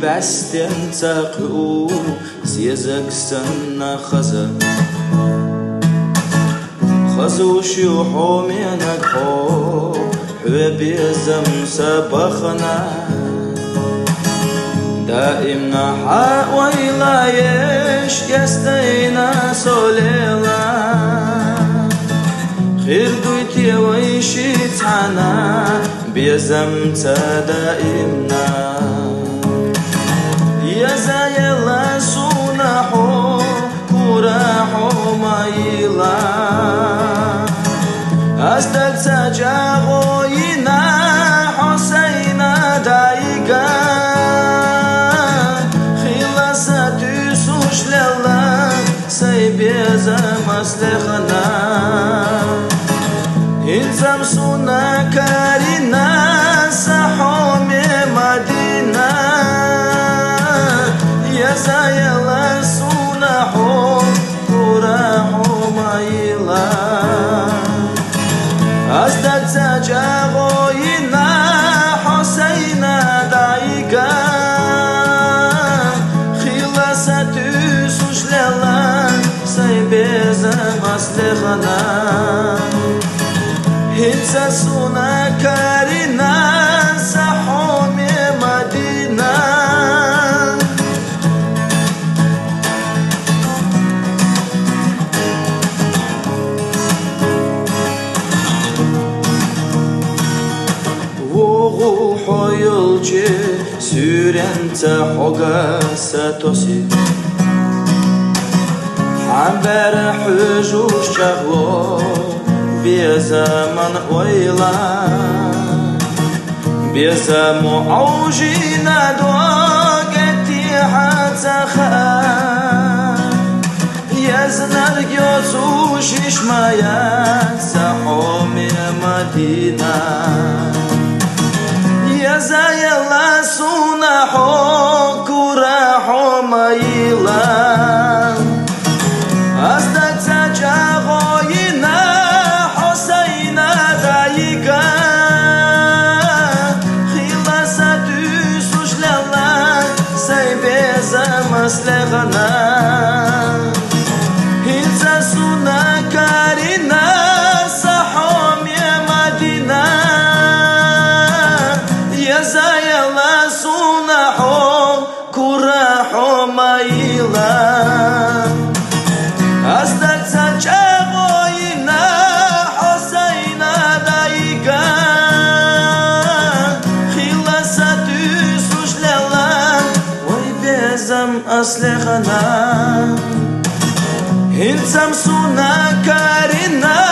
بەستێن چاق و سێزەکسەنە خەزە خەزوشی و حۆمێنەک حۆ حوێ بێزەم سەبەخەنە دائم نەحا وەیڵایش گەستەینە سۆلێڵە خردوی تێوەیشی چانە بێزەم چە دائیمنا یەزایە لە سوونە حۆ کوورە حۆمەیڵە ئەستەک چە جاغۆیینە حۆسەینە دایگە خیڵە سەتوی سوش لێڵە سەی بێزەم ئەسلێخەنە هینزەم سوونە کارینە سەحۆمێ مەدینە یەزایە لە سوونە حۆ کوورە حۆمەیڵە ئەستەک چە جاغۆیینە حۆسەینە دایگە خیڵە سەتوی سوش لێڵە سەی بێزەم ئەسلێخەنە هینزە سوونە کارینە سەحۆمێ مەدینە حۆیڵچێ سوورێنچە حۆگە سەتۆسی حەمبەرە حوێژوش چەغۆ بێزەمەن وەیڵە بێزەم و عەوژینە دۆگەتی حەچەخە یەزنەرگۆز و شیشمەیە سەحۆمێ مەدینە یەزایە لە سوونە حۆ کوورە حۆمەیڵە ئەستەک چە جاغۆیینە حۆسەینە دایگە خیڵە سەتوی سوش لێڵە سەی بێزەم ئەسلێخەنە هینزە سوونە کارینە سەحۆمێ مەدینە یەزایە لە سوونە حۆ کوورە حۆمەیڵە ئەستەک چە جاغۆیینە حۆسەینە دایگە خیڵە سەتوی سوش لێڵە وەی بێزەم ئەسلێخەنە هینزەم سوونە کارینە